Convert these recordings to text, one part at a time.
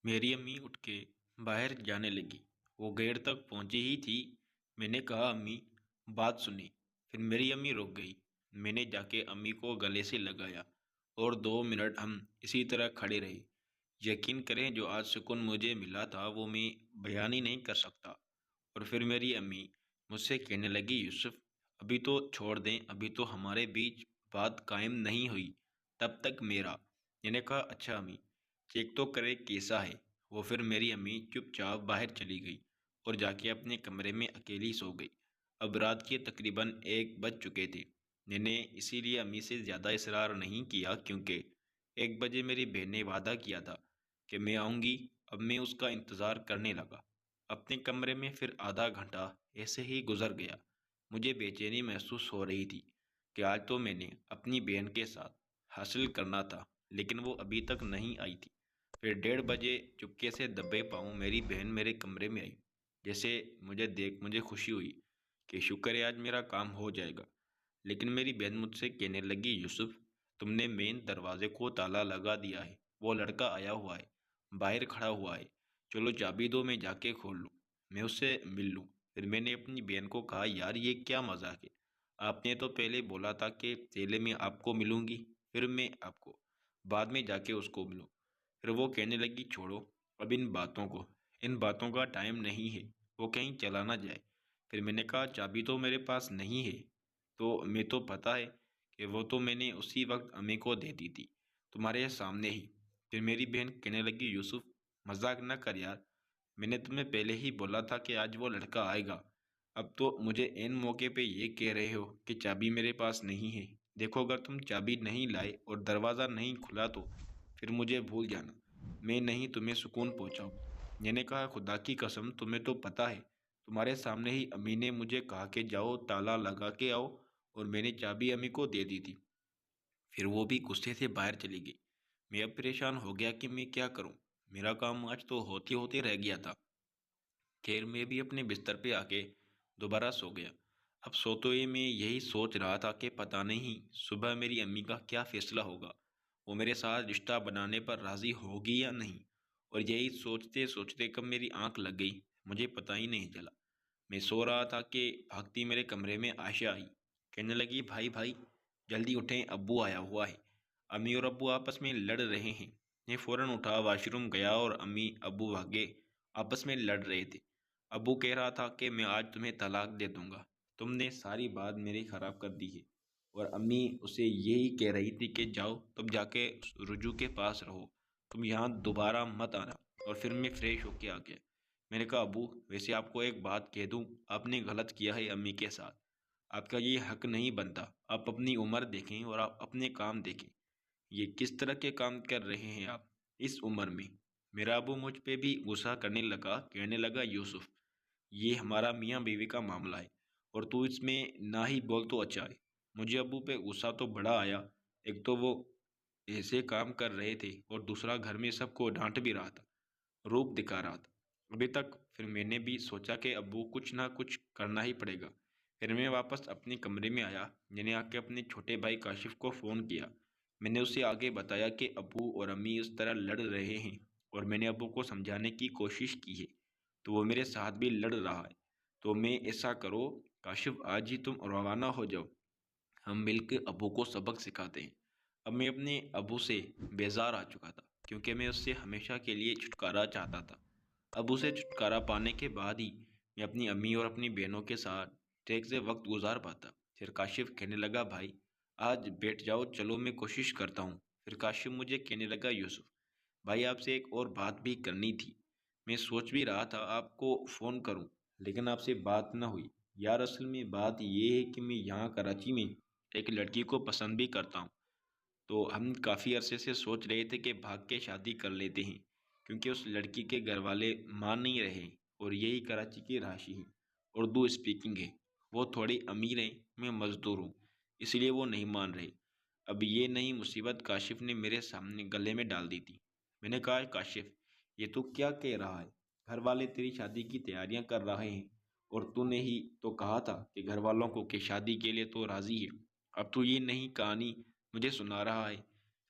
میری امی اٹھ کے باہر جانے لگی۔ وہ گیٹ تک پہنچی ہی تھی، میں نے کہا امی بات سنی۔ پھر میری امی رک گئی۔ میں نے جا کے امی کو گلے سے لگایا اور 2 منٹ ہم اسی طرح کھڑے رہے۔ یقین کریں جو آج سکون مجھے ملا تھا وہ میں بیان ہی نہیں کر سکتا۔ اور پھر میری امی مجھ سے کہنے لگی یوسف ابھی تو چھوڑ دیں، ابھی تو ہمارے بیچ بات قائم نہیں ہوئی تب تک میرا۔ میں نے کہا اچھا امی چیک تو کرے کیسا ہے۔ وہ پھر میری امی چپ چاپ باہر چلی گئی اور جا کے اپنے کمرے میں اکیلی سو گئی۔ اب رات کے تقریباً 1 بج چکے تھے۔ میں نے اسی لیے امی سے زیادہ اصرار نہیں کیا کیونکہ 1 بجے میری بہن نے وعدہ کیا تھا کہ میں آؤں گی۔ اب میں اس کا انتظار کرنے لگا اپنے کمرے میں۔ پھر آدھا گھنٹہ ایسے ہی گزر گیا۔ مجھے بے چینی محسوس ہو رہی تھی کہ آج تو میں نے اپنی بہن کے ساتھ حاصل کرنا تھا لیکن وہ ابھی تک نہیں آئی تھی۔ پھر 1:30 چپکے سے دبے پاؤں میری بہن میرے کمرے میں آئی۔ جیسے مجھے دیکھ مجھے خوشی ہوئی کہ شکر ہے آج میرا کام ہو جائے گا۔ لیکن میری بہن مجھ سے کہنے لگی یوسف تم نے مین دروازے کو تالا لگا دیا ہے، وہ لڑکا آیا ہوا ہے، باہر کھڑا ہوا ہے، چلو چابی دو میں جا کے کھول لوں، میں اس سے مل لوں۔ پھر میں نے اپنی بہن کو کہا یار یہ کیا مذاق ہے، آپ نے تو پہلے بولا تھا کہ پہلے میں آپ کو ملوں گی پھر میں آپ کو بعد میں جا کے اس کو ملوں۔ پھر وہ کہنے لگی چھوڑو اب ان باتوں کا ٹائم نہیں ہے، وہ کہیں چلا نہ جائے۔ پھر میں نے کہا چابی تو میرے پاس نہیں ہے، تو میں تو پتہ ہے کہ وہ تو میں نے اسی وقت امی کو دے دی تھی تمہارے سامنے ہی۔ پھر میری بہن کہنے لگی یوسف مذاق نہ کر یار، میں نے تمہیں پہلے ہی بولا تھا کہ آج وہ لڑکا آئے گا، اب تو مجھے عین موقع پہ یہ کہہ رہے ہو کہ چابی میرے پاس نہیں ہے۔ دیکھو اگر تم چابی نہیں لائے اور دروازہ نہیں کھلا تو پھر مجھے بھول جانا، میں نہیں تمہیں سکون پہنچاؤں۔ میں نے کہا خدا کی قسم تمہیں تو پتہ ہے تمہارے سامنے ہی امی نے مجھے کہا کہ جاؤ تالا لگا کے آؤ اور میں نے چابی امی کو دے دی تھی۔ پھر وہ بھی غصے سے باہر چلی گئی۔ میں اب پریشان ہو گیا کہ میں کیا کروں، میرا کام آج تو ہوتے ہوتے رہ گیا تھا۔ خیر میں بھی اپنے بستر پہ آ کے دوبارہ سو گیا۔ اب سوتے ہوئے میں یہی سوچ رہا تھا کہ پتہ نہیں صبح میری امی کا کیا فیصلہ ہوگا، وہ میرے ساتھ رشتہ بنانے پر راضی ہوگی یا نہیں۔ اور یہی سوچتے سوچتے کب میری آنکھ لگ گئی مجھے پتہ ہی نہیں چلا۔ میں سو رہا تھا کہ بھاگتی میرے کمرے میں عائشہ آئی، کہنے لگی بھائی بھائی جلدی اٹھیں ابو آیا ہوا ہے، امی اور ابو آپس میں لڑ رہے ہیں۔ میں فوراً اٹھا واش روم گیا اور امی ابو بھاگے آپس میں لڑ رہے تھے۔ ابو کہہ رہا تھا کہ میں آج تمہیں طلاق دے دوں گا، تم نے ساری بات میری خراب کر دی ہے۔ اور امی اسے یہی کہہ رہی تھی کہ جاؤ تم جا کے رجوع کے پاس رہو، تم یہاں دوبارہ مت آنا۔ اور پھر میں فریش ہو کے آ گیا۔ میں نے کہا ابو ویسے آپ کو ایک بات کہہ دوں، آپ نے غلط کیا ہے امی کے ساتھ، آپ کا یہ حق نہیں بنتا، آپ اپنی عمر دیکھیں اور آپ اپنے کام دیکھیں، یہ کس طرح کے کام کر رہے ہیں آپ اس عمر میں۔ میرا ابو مجھ پہ بھی غصہ کرنے لگا، کہنے لگا یوسف یہ ہمارا میاں بیوی کا معاملہ ہے اور تو اس میں نہ ہی بول تو اچھا ہے۔ مجھے ابو پہ غصہ تو بڑا آیا، ایک تو وہ ایسے کام کر رہے تھے اور دوسرا گھر میں سب کو ڈانٹ بھی رہا تھا، روپ دکھا رہا تھا ابھی تک۔ پھر میں نے بھی سوچا کہ ابو کچھ نہ کچھ کرنا ہی پڑے گا۔ پھر میں واپس اپنے کمرے میں آیا، میں نے آ کے اپنے چھوٹے بھائی کاشف کو فون کیا۔ میں نے اسے آگے بتایا کہ ابو اور امی اس طرح لڑ رہے ہیں اور میں نے ابو کو سمجھانے کی کوشش کی ہے تو وہ میرے ساتھ بھی لڑ رہا ہے، تو میں ایسا کرو کاشف آج ہی تم روانہ ہو جاؤ، ہم مل کے ابو کو سبق سکھاتے ہیں۔ اب میں اپنے ابو سے بیزار آ چکا تھا کیونکہ میں اس سے ہمیشہ کے لیے چھٹکارا چاہتا تھا۔ ابو سے چھٹکارا پانے کے بعد ہی میں اپنی امی اور اپنی بہنوں کے ساتھ ٹھیک سے وقت گزار پاتا۔ پھر کاشف کہنے لگا بھائی آج بیٹھ جاؤ، چلو میں کوشش کرتا ہوں۔ پھر کاشف مجھے کہنے لگا یوسف بھائی آپ سے ایک اور بات بھی کرنی تھی، میں سوچ بھی رہا تھا آپ کو فون کروں لیکن آپ سے بات نہ ہوئی۔ یار اصل میں بات یہ ہے کہ میں یہاں کراچی میں ایک لڑکی کو پسند بھی کرتا ہوں، تو ہم کافی عرصے سے سوچ رہے تھے کہ بھاگ کے شادی کر لیتے ہیں کیونکہ اس لڑکی کے گھر والے مان نہیں رہے اور یہی کراچی کی رہائشی ہیں، اردو اسپیکنگ ہے، وہ تھوڑی امیر ہیں، میں مزدور ہوں، اس لیے وہ نہیں مان رہے۔ اب یہ نئی مصیبت کاشف نے میرے سامنے گلے میں ڈال دی تھی۔ میں نے کہا کاشف یہ تو کیا کہہ رہا ہے، گھر والے تیری شادی کی تیاریاں کر رہے ہیں اور تو نے ہی تو کہا تھا کہ گھر والوں کو کہ شادی کے لیے تو راضی ہے، اب تو یہ نہیں کہانی مجھے سنا رہا ہے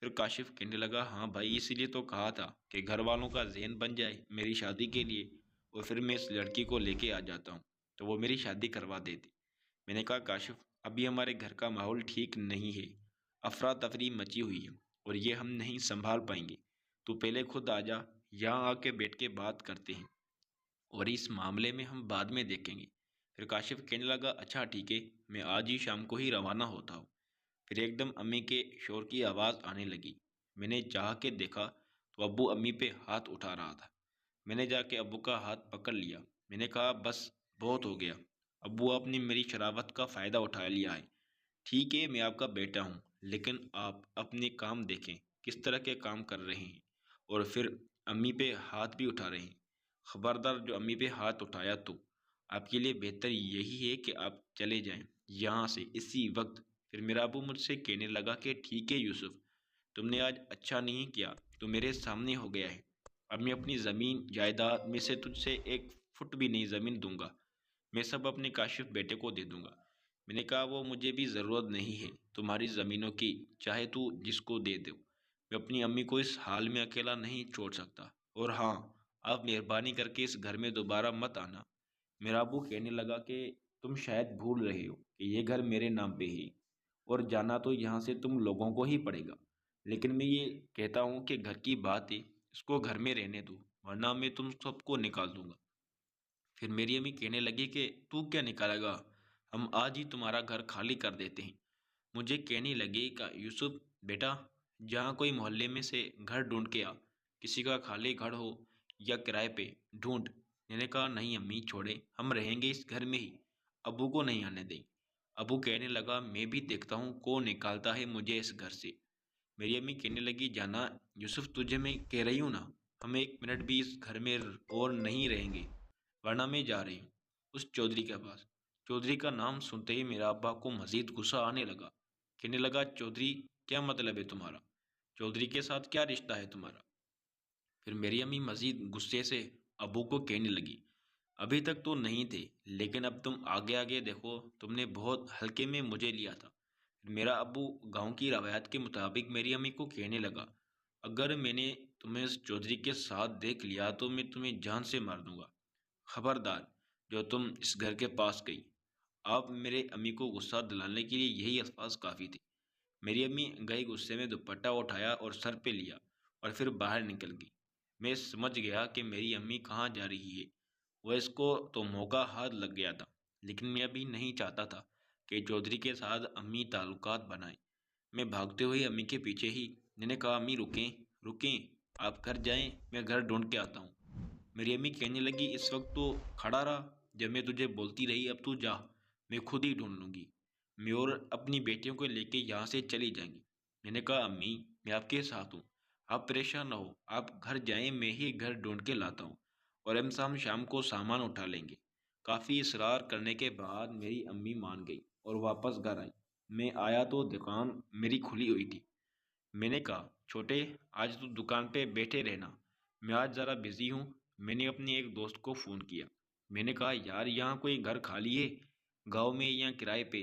پھر کاشف کہنے لگا ہاں بھائی، اسی لیے تو کہا تھا کہ گھر والوں کا ذہن بن جائے میری شادی کے لیے، اور پھر میں اس لڑکی کو لے کے آ جاتا ہوں تو وہ میری شادی کروا دیتی۔ میں نے کہا کاشف، ابھی ہمارے گھر کا ماحول ٹھیک نہیں ہے، افراتفری مچی ہوئی ہے اور یہ ہم نہیں سنبھال پائیں گے۔ تو پہلے خود آ جا، یہاں آ کے بیٹھ کے بات کرتے ہیں اور اس معاملے میں ہم بعد میں دیکھیں گے۔ پھر کاشف کہنے لگا اچھا ٹھیک ہے، میں آج ہی شام کو ہی روانہ ہوتا ہوں۔ پھر ایک دم امی کے شور کی آواز آنے لگی۔ میں نے چاہ کے دیکھا تو ابو امی پہ ہاتھ اٹھا رہا تھا۔ میں نے جا کے ابو کا ہاتھ پکڑ لیا۔ میں نے کہا بس بہت ہو گیا ابو، آپ نے میری شرافت کا فائدہ اٹھا لیا ہے۔ ٹھیک ہے میں آپ کا بیٹا ہوں، لیکن آپ اپنے کام دیکھیں، کس طرح کے کام کر رہے ہیں، اور پھر امی پہ ہاتھ بھی اٹھا رہے ہیں۔ خبردار جو امی پہ ہاتھ اٹھایا تو آپ کے لیے بہتر یہی ہے کہ آپ چلے جائیں یہاں سے اسی وقت۔ پھر میرا ابو مجھ سے کہنے لگا کہ ٹھیک ہے یوسف، تم نے آج اچھا نہیں کیا تو میرے سامنے ہو گیا ہے، اب میں اپنی زمین جائیداد میں سے تجھ سے 1 فٹ بھی نہیں زمین دوں گا، میں سب اپنے کاشف بیٹے کو دے دوں گا۔ میں نے کہا وہ مجھے بھی ضرورت نہیں ہے تمہاری زمینوں کی، چاہے تو جس کو دے دو، میں اپنی امی کو اس حال میں اکیلا نہیں چھوڑ سکتا، اور ہاں آپ مہربانی کر کے اس گھر میں دوبارہ مت آنا۔ میرا ابو کہنے لگا کہ تم شاید بھول رہے ہو کہ یہ گھر میرے نام پہ ہے، اور جانا تو یہاں سے تم لوگوں کو ہی پڑے گا، لیکن میں یہ کہتا ہوں کہ گھر کی بات ہے، اس کو گھر میں رہنے دو، ورنہ میں تم سب کو نکال دوں گا۔ پھر میری امی کہنے لگی کہ تو کیا نکالے گا، ہم آج ہی تمہارا گھر خالی کر دیتے ہیں۔ مجھے کہنے لگے کہ یوسف بیٹا، جہاں کوئی محلے میں سے گھر ڈھونڈ کے آ، کسی کا خالی گھر ہو یا کرائے پہ ڈھونڈ۔ میں نے کہا نہیں امی چھوڑے، ہم رہیں گے اس گھر میں ہی، ابو کو نہیں آنے دیں۔ ابو کہنے لگا میں بھی دیکھتا ہوں کون نکالتا ہے مجھے اس گھر سے۔ میری امی کہنے لگی جانا یوسف، تجھے میں کہہ رہی ہوں نا، ہم 1 منٹ بھی اس گھر میں اور نہیں رہیں گے، ورنہ میں جا رہی ہوں اس چودھری کے پاس۔ چودھری کا نام سنتے ہی میرا ابا کو مزید غصہ آنے لگا۔ کہنے لگا چودھری کیا مطلب ہے تمہارا، چودھری کے ساتھ کیا رشتہ ہے تمہارا؟ پھر میری امی مزید غصے سے ابو کو کہنے لگی ابھی تک تو نہیں تھے، لیکن اب تم آگے آگے دیکھو، تم نے بہت ہلکے میں مجھے لیا تھا۔ پھر میرا ابو گاؤں کی روایت کے مطابق میری امی کو کہنے لگا اگر میں نے تمہیں اس چودھری کے ساتھ دیکھ لیا تو میں تمہیں جان سے مار دوں گا، خبردار جو تم اس گھر کے پاس گئی۔ آپ میرے امی کو غصہ دلانے کے لیے یہی الفاظ کافی تھے۔ میری امی گئی غصے میں دوپٹہ اٹھایا اور سر پہ لیا اور پھر باہر نکل گئی۔ میں سمجھ گیا کہ میری امی کہاں جا رہی ہے، وہ اس کو تو موقع ہاتھ لگ گیا تھا، لیکن میں ابھی نہیں چاہتا تھا کہ چودھری کے ساتھ امی تعلقات بنائیں۔ میں بھاگتے ہوئے امی کے پیچھے ہی، میں نے کہا امی رکیں رکیں، آپ گھر جائیں، میں گھر ڈھونڈ کے آتا ہوں۔ میری امی کہنے لگی اس وقت تو کھڑا رہا، جب میں تجھے بولتی رہی اب تو جا، میں خود ہی ڈھونڈ لوں گی، میں اور اپنی بیٹیوں کو لے کے یہاں سے چلی جائیں گی۔ میں نے کہا امی میں آپ کے ساتھ ہوں، آپ پریشان نہ ہو، آپ گھر جائیں، میں ہی گھر ڈھونڈ کے لاتا ہوں، اور ہم شام کو سامان اٹھا لیں گے۔ کافی اصرار کرنے کے بعد میری امی مان گئی اور واپس گھر آئی۔ میں آیا تو دکان میری کھلی ہوئی تھی۔ میں نے کہا چھوٹے آج تو دکان پہ بیٹھے رہنا، میں آج ذرا بزی ہوں۔ میں نے اپنے ایک دوست کو فون کیا، میں نے کہا یار یہاں کوئی گھر خالی ہے گاؤں میں یا کرائے پہ،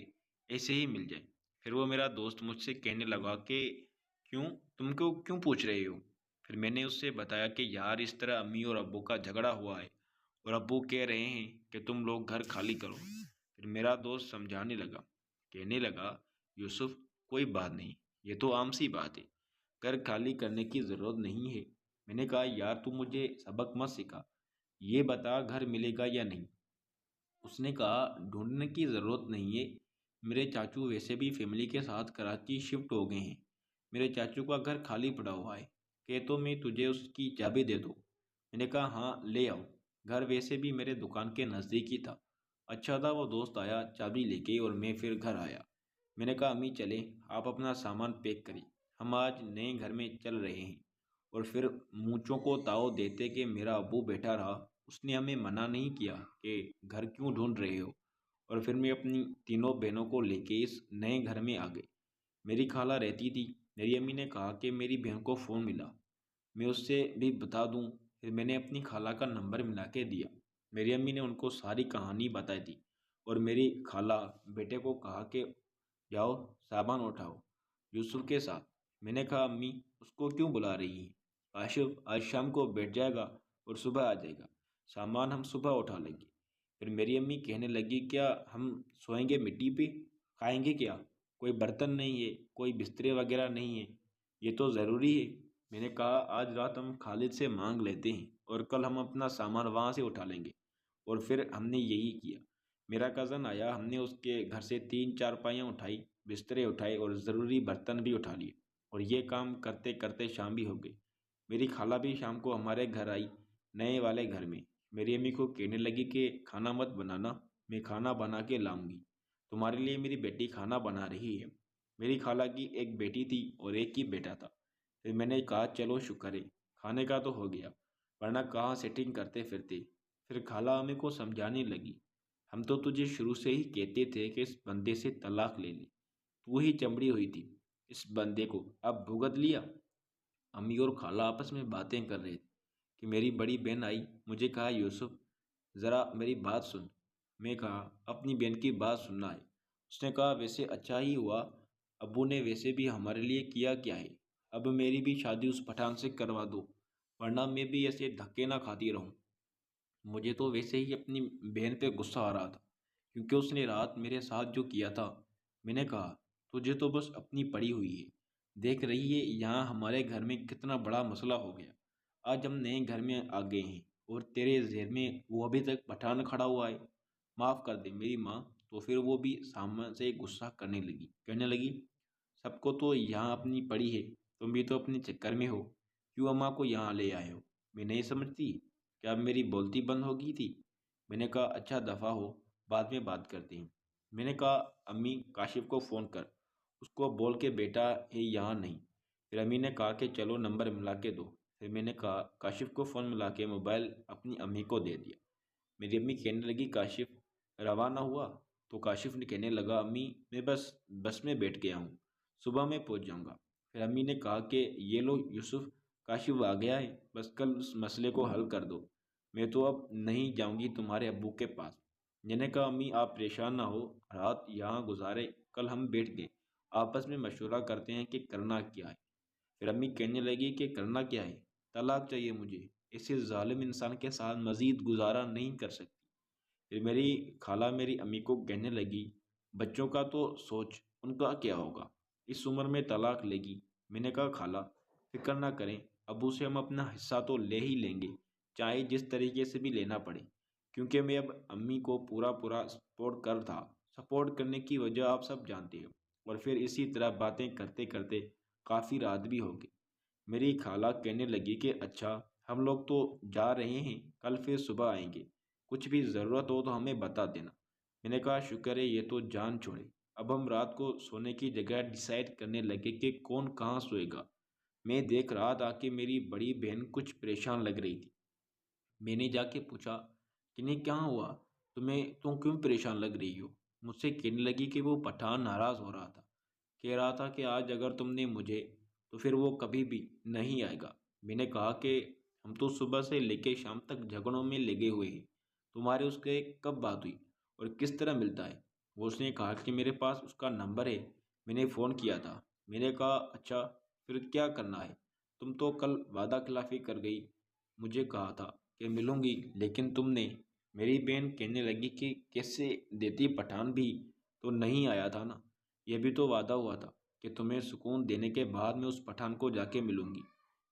ایسے ہی مل جائے۔ پھر وہ میرا دوست مجھ سے کہنے لگا کہ کیوں، تم کو کیوں پوچھ رہے ہو؟ پھر میں نے اس سے بتایا کہ یار اس طرح امی اور ابو کا جھگڑا ہوا ہے اور ابو کہہ رہے ہیں کہ تم لوگ گھر خالی کرو۔ پھر میرا دوست سمجھانے لگا، کہنے لگا یوسف کوئی بات نہیں، یہ تو عام سی بات ہے، گھر خالی کرنے کی ضرورت نہیں ہے۔ میں نے کہا یار تو مجھے سبق مت سکھا، یہ بتا گھر ملے گا یا نہیں؟ اس نے کہا ڈھونڈنے کی ضرورت نہیں ہے، میرے چاچو ویسے بھی فیملی کے ساتھ کراچی شفٹ ہو گئے ہیں، میرے چاچو کا گھر خالی پڑا ہوا ہے، کہ تو میں تجھے اس کی چابی دے دوں۔ میں نے کہا ہاں لے آؤ، گھر ویسے بھی میرے دکان کے نزدیک ہی تھا۔ اچھا تھا وہ دوست آیا چابی لے کے اور میں پھر گھر آیا۔ میں نے کہا امی چلیں، آپ اپنا سامان پیک کریں، ہم آج نئے گھر میں چل رہے ہیں۔ اور پھر مونچھوں کو تاؤ دیتے کہ میرا ابو بیٹھا رہا، اس نے ہمیں منع نہیں کیا کہ گھر کیوں ڈھونڈ رہے ہو، اور پھر میں اپنی تینوں بہنوں کو لے کے اس نئے گھر میں آ گئی۔ میری خالہ رہتی تھی، میری امی نے کہا کہ میری بہن کو فون ملا، میں اس سے بھی بتا دوں۔ پھر میں نے اپنی خالہ کا نمبر ملا کے دیا، میری امی نے ان کو ساری کہانی بتائی تھی، اور میری خالہ بیٹے کو کہا کہ جاؤ سامان اٹھاؤ یوسف کے ساتھ۔ میں نے کہا امی اس کو کیوں بلا رہی ہیں؟ کاشف آج شام کو بیٹھ جائے گا اور صبح آ جائے گا، سامان ہم صبح اٹھا لیں گے۔ پھر میری امی کہنے لگی کیا ہم سوئیں گے مٹی پہ؟ کھائیں گے کیا؟ کوئی برتن نہیں ہے، کوئی بسترے وغیرہ نہیں ہے، یہ تو ضروری ہے۔ میں نے کہا آج رات ہم خالد سے مانگ لیتے ہیں اور کل ہم اپنا سامان وہاں سے اٹھا لیں گے۔ اور پھر ہم نے یہی کیا۔ میرا کزن آیا، ہم نے اس کے گھر سے 3 چارپائیاں اٹھائی، بسترے اٹھائے اور ضروری برتن بھی اٹھا لیے، اور یہ کام کرتے کرتے شام بھی ہو گئی۔ میری خالہ بھی شام کو ہمارے گھر آئی، نئے والے گھر میں۔ میری امی کو کہنے لگی کہ کھانا مت بنانا، میں کھانا بنا کے لاؤں گی، تمہارے لیے میری بیٹی کھانا بنا رہی ہے۔ میری خالہ کی ایک بیٹی تھی اور ایک ہی بیٹا تھا۔ پھر میں نے کہا چلو شکر ہے، کھانے کا تو ہو گیا، ورنہ کہاں سیٹنگ کرتے پھرتے۔ پھر خالہ امی کو سمجھانے لگی، ہم تو تجھے شروع سے ہی کہتے تھے کہ اس بندے سے طلاق لے لے، تو ہی چمڑی ہوئی تھی، اس بندے کو اب بھگت لیا۔ امی اور خالہ آپس میں باتیں کر رہے تھے کہ میری بڑی بہن آئی، مجھے کہا یوسف ذرا میری بات سن۔ میں کہا اپنی بہن کی بات سننا ہے؟ اس نے کہا ویسے اچھا ہی ہوا، ابو نے ویسے بھی ہمارے لیے کیا کیا ہے، اب میری بھی شادی اس پٹھان سے کروا دو، ورنہ میں بھی ایسے دھکے نہ کھاتی رہوں۔ مجھے تو ویسے ہی اپنی بہن پہ غصہ آ رہا تھا، کیونکہ اس نے رات میرے ساتھ جو کیا تھا۔ میں نے کہا تجھے تو بس اپنی پڑی ہوئی ہے، دیکھ رہی ہے یہاں ہمارے گھر میں کتنا بڑا مسئلہ ہو گیا، آج ہم نئے گھر میں آ گئے ہیں اور تیرے ذہن میں وہ ابھی تک پٹھان کھڑا ہوا ہے۔ معاف کر دے میری ماں۔ تو پھر وہ بھی سامنے سے غصہ کرنے لگی، کہنے لگی سب کو تو یہاں اپنی پڑی ہے، تم بھی تو اپنے چکر میں ہو، کیوں اماں کو یہاں لے آئے ہو؟ میں نہیں سمجھتی کہ اب میری بولتی بند ہو گئی تھی۔ میں نے کہا اچھا دفع ہو، بعد میں بات کرتے ہیں۔ میں نے کہا امی کاشف کو فون کر، اس کو بول کے بیٹا ہے یہاں نہیں۔ پھر امی نے کہا کہ چلو نمبر ملا کے دو۔ پھر میں نے کہا کاشف کو فون ملا کے موبائل اپنی امی کو دے دیا۔ میری امی کہنے لگی کاشف روانہ ہوا؟ تو کاشف نے کہنے لگا امی میں بس میں بیٹھ گیا ہوں، صبح میں پہنچ جاؤں گا۔ پھر امی نے کہا کہ یہ لو یوسف، کاشف آ گیا ہے، بس کل اس مسئلے کو حل کر دو، میں تو اب نہیں جاؤں گی تمہارے ابو کے پاس۔ میں نے کہا امی آپ پریشان نہ ہو، رات یہاں گزارے، کل ہم بیٹھ گئے آپس میں مشورہ کرتے ہیں کہ کرنا کیا ہے۔ پھر امی کہنے لگی کہ کرنا کیا ہے؟ طلاق چاہیے مجھے، اسے ظالم انسان کے ساتھ مزید گزارا نہیں کر سکتی۔ پھر میری خالہ میری امی کو کہنے لگی بچوں کا تو سوچ، ان کا کیا ہوگا، اس عمر میں طلاق لے گی۔ میں نے کہا خالہ فکر نہ کریں، ابو سے ہم اپنا حصہ تو لے ہی لیں گے، چاہے جس طریقے سے بھی لینا پڑے، کیونکہ میں اب امی کو پورا سپورٹ کرنے کی وجہ آپ سب جانتے ہیں۔ اور پھر اسی طرح باتیں کرتے کرتے کافی رات بھی ہوگی۔ میری خالہ کہنے لگی کہ اچھا ہم لوگ تو جا رہے ہیں، کل پھر صبح آئیں گے، کچھ بھی ضرورت ہو تو ہمیں بتا دینا۔ میں نے کہا شکر ہے یہ تو جان چھوڑے۔ اب ہم رات کو سونے کی جگہ ڈیسائیڈ کرنے لگے کہ کون کہاں سوئے گا۔ میں دیکھ رہا تھا کہ میری بڑی بہن کچھ پریشان لگ رہی تھی۔ میں نے جا کے پوچھا کہ نہیں کیا ہوا، تم کیوں پریشان لگ رہی ہو؟ مجھ سے کہنے لگی کہ وہ پٹھان ناراض ہو رہا تھا، کہہ رہا تھا کہ آج اگر تم نے مجھے تو پھر وہ کبھی بھی نہیں آئے گا۔ میں نے کہا کہ ہم تو صبح سے لے کے شام تک جھگڑوں میں لگے ہوئے ہیں، تمہارے اس کے کب بات ہوئی اور کس طرح ملتا ہے؟ وہ اس نے کہا کہ میرے پاس اس کا نمبر ہے، میں نے فون کیا تھا۔ میں نے کہا اچھا پھر کیا کرنا ہے؟ تم تو کل وعدہ خلافی کر گئی، مجھے کہا تھا کہ ملوں گی لیکن تم نے۔ میری بہن کہنے لگی کہ کیسے دیتی، پٹھان بھی تو نہیں آیا تھا نا، یہ بھی تو وعدہ ہوا تھا کہ تمہیں سکون دینے کے بعد میں اس پٹھان کو جا کے ملوں گی،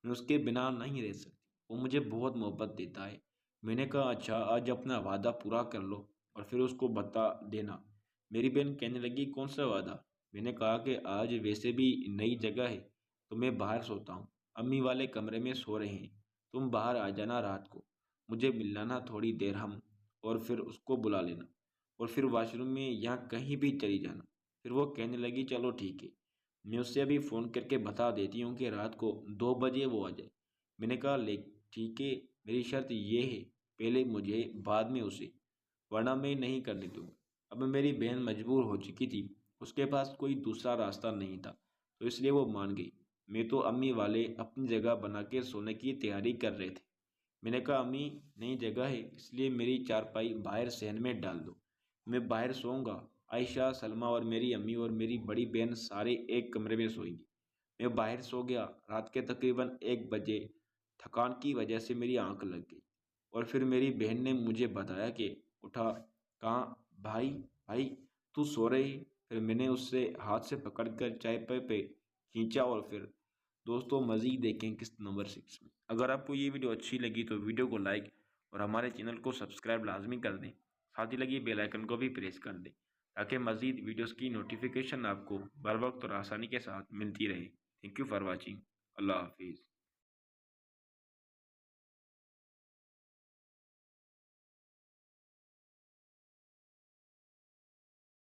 میں اس کے بنا نہیں رہ سکتی، وہ مجھے بہت محبت دیتا ہے۔ میں نے کہا اچھا آج اپنا وعدہ پورا کر لو اور پھر اس کو بتا دینا۔ میری بہن کہنے لگی کون سا وعدہ؟ میں نے کہا کہ آج ویسے بھی نئی جگہ ہے تو میں باہر سوتا ہوں، امی والے کمرے میں سو رہے ہیں، تم باہر آ جانا رات کو، مجھے مل لانا تھوڑی دیر ہم، اور پھر اس کو بلا لینا، اور پھر واش روم میں یا کہیں بھی چلی جانا۔ پھر وہ کہنے لگی چلو ٹھیک ہے، میں اس سے ابھی فون کر کے بتا دیتی ہوں کہ رات کو 2 بجے وہ آ جائے۔ میں نے کہا لے ٹھیک ہے، میری شرط یہ ہے پہلے مجھے بعد میں اسے، ورنہ میں نہیں کرنے دوں گا۔ اب میری بہن مجبور ہو چکی تھی، اس کے پاس کوئی دوسرا راستہ نہیں تھا، تو اس لیے وہ مان گئی۔ میں تو امی والے اپنی جگہ بنا کے سونے کی تیاری کر رہے تھے۔ میں نے کہا امی نئی جگہ ہے اس لیے میری چارپائی باہر صحن میں ڈال دو، میں باہر سوؤں گا، عائشہ، سلمہ اور میری امی اور میری بڑی بہن سارے ایک کمرے میں سوئیں گی۔ میں باہر سو گیا۔ رات کے تقریباً 1 بجے تھکان کی وجہ سے میری آنکھ لگ گئی، اور پھر میری بہن نے مجھے بتایا کہ اٹھا، کہاں بھائی بھائی تو سو رہی؟ پھر میں نے اس سے ہاتھ سے پکڑ کر چائے پہ کھینچا، اور پھر دوستوں مزید دیکھیں قسط نمبر 6 میں۔ اگر آپ کو یہ ویڈیو اچھی لگی تو ویڈیو کو لائک اور ہمارے چینل کو سبسکرائب لازمی کر دیں، ساتھ ہی لگی بیل آئیکن کو بھی پریس کر دیں تاکہ مزید ویڈیوز کی نوٹیفیکیشن آپ کو بر وقت اور آسانی کے ساتھ ملتی رہے۔ Thank you for watching. اللہ حافظ۔